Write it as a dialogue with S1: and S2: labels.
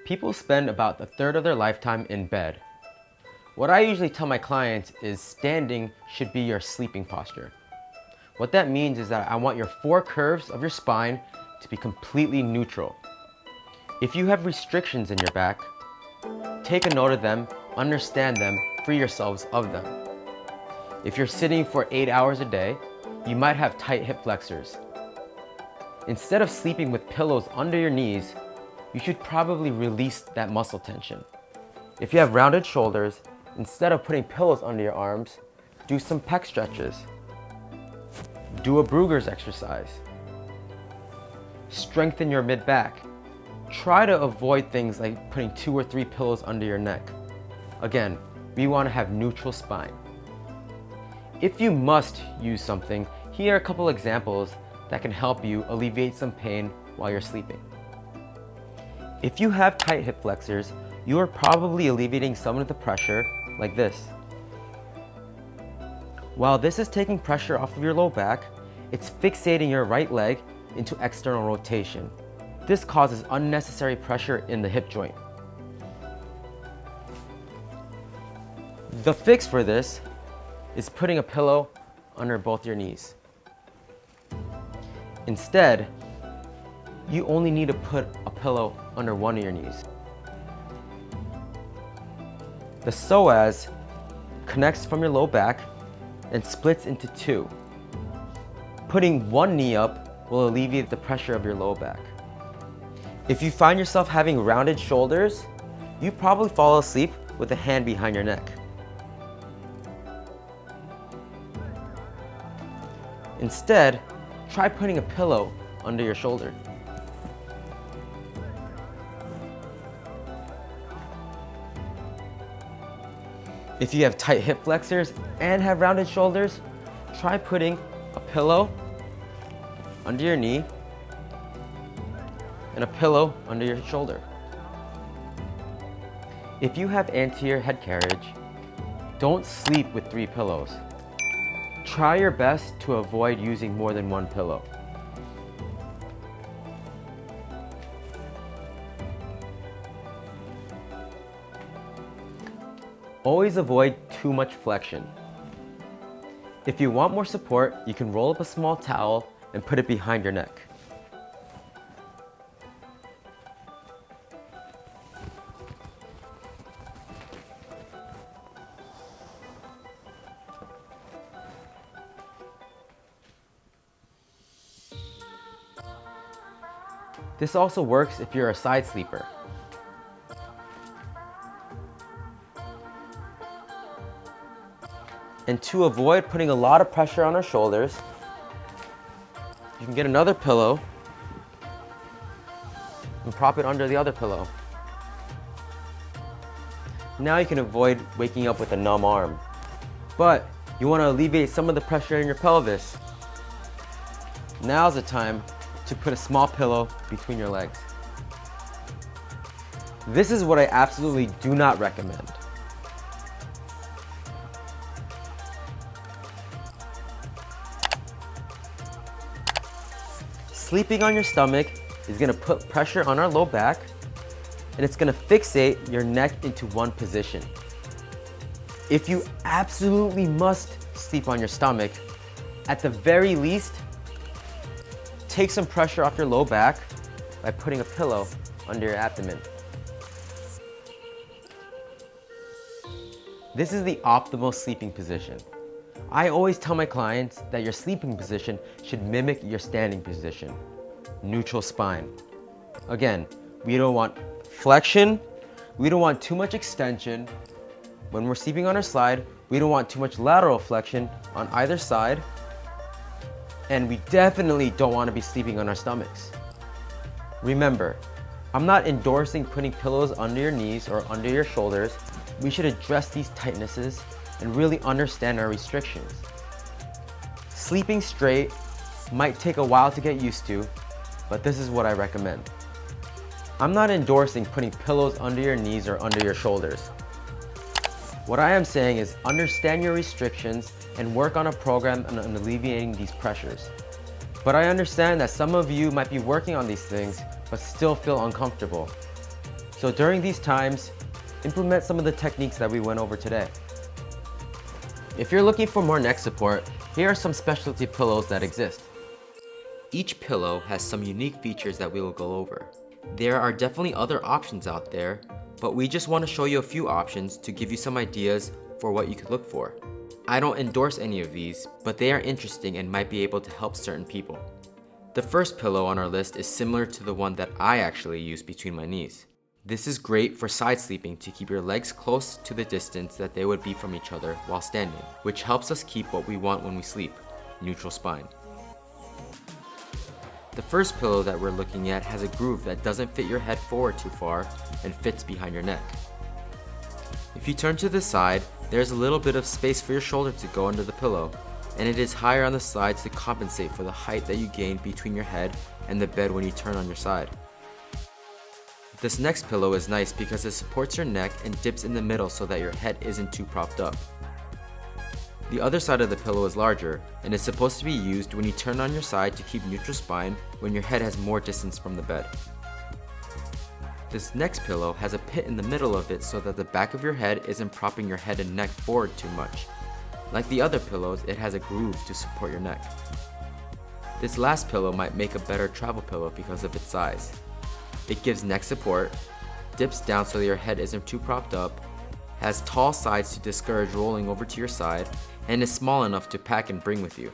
S1: People spend about a third of their lifetime in bed. What I usually tell my clients is standing should be your sleeping posture. What that means is that I want your four curves of your spine to be completely neutral. If you have restrictions in your back, take a note of them, understand them, free yourselves of them. If you're sitting for 8 hours a day, you might have tight hip flexors. Instead of sleeping with pillows under your knees, you should probably release that muscle tension. If you have rounded shoulders, instead of putting pillows under your arms, do some pec stretches. Do a Brugger's exercise. Strengthen your mid-back. Try to avoid things like putting 2 or 3 pillows under your neck. Again, we want to have neutral spine. If you must use something, here are a couple examples that can help you alleviate some pain while you're sleeping. If you have tight hip flexors, you are probably alleviating some of the pressure like this. While this is taking pressure off of your low back, it's fixating your right leg into external rotation. This causes unnecessary pressure in the hip joint. The fix for this is putting a pillow under both your knees. Instead, you only need to put a pillow under one of your knees. The psoas connects from your low back and splits into two. Putting one knee up will alleviate the pressure of your low back. If you find yourself having rounded shoulders, you probably fall asleep with a hand behind your neck. Instead, try putting a pillow under your shoulder. If you have tight hip flexors and have rounded shoulders, try putting a pillow under your knee and a pillow under your shoulder. If you have anterior head carriage, don't sleep with 3 pillows. Try your best to avoid using more than one pillow. Always avoid too much flexion. If you want more support, you can roll up a small towel and put it behind your neck. This also works if you're a side sleeper. And to avoid putting a lot of pressure on our shoulders, you can get another pillow and prop it under the other pillow. Now you can avoid waking up with a numb arm. But you want to alleviate some of the pressure in your pelvis. Now's the time to put a small pillow between your legs. This is what I absolutely do not recommend. Sleeping on your stomach is going to put pressure on our low back, and it's going to fixate your neck into one position. If you absolutely must sleep on your stomach, at the very least, take some pressure off your low back by putting a pillow under your abdomen. This is the optimal sleeping position. I always tell my clients that your sleeping position should mimic your standing position. Neutral spine. Again, we don't want flexion, we don't want too much extension. When we're sleeping on our side, we don't want too much lateral flexion on either side. And we definitely don't want to be sleeping on our stomachs. Remember, I'm not endorsing putting pillows under your knees or under your shoulders. We should address these tightnesses and really understand our restrictions. Sleeping straight might take a while to get used to, but this is what I recommend. I'm not endorsing putting pillows under your knees or under your shoulders. What I am saying is understand your restrictions and work on a program on alleviating these pressures. But I understand that some of you might be working on these things but still feel uncomfortable. So during these times, implement some of the techniques that we went over today. If you're looking for more neck support, here are some specialty pillows that exist. Each pillow has some unique features that we will go over. There are definitely other options out there, but we just want to show you a few options to give you some ideas for what you could look for. I don't endorse any of these, but they are interesting and might be able to help certain people. The first pillow on our list is similar to the one that I actually use between my knees. This is great for side sleeping to keep your legs close to the distance that they would be from each other while standing, which helps us keep what we want when we sleep, neutral spine. The first pillow that we're looking at has a groove that doesn't fit your head forward too far and fits behind your neck. If you turn to the side, there's a little bit of space for your shoulder to go under the pillow, and it is higher on the sides to compensate for the height that you gain between your head and the bed when you turn on your side. This next pillow is nice because it supports your neck and dips in the middle so that your head isn't too propped up. The other side of the pillow is larger and is supposed to be used when you turn on your side to keep neutral spine when your head has more distance from the bed. This next pillow has a pit in the middle of it so that the back of your head isn't propping your head and neck forward too much. Like the other pillows, it has a groove to support your neck. This last pillow might make a better travel pillow because of its size. It gives neck support, dips down so that your head isn't too propped up, has tall sides to discourage rolling over to your side, and is small enough to pack and bring with you.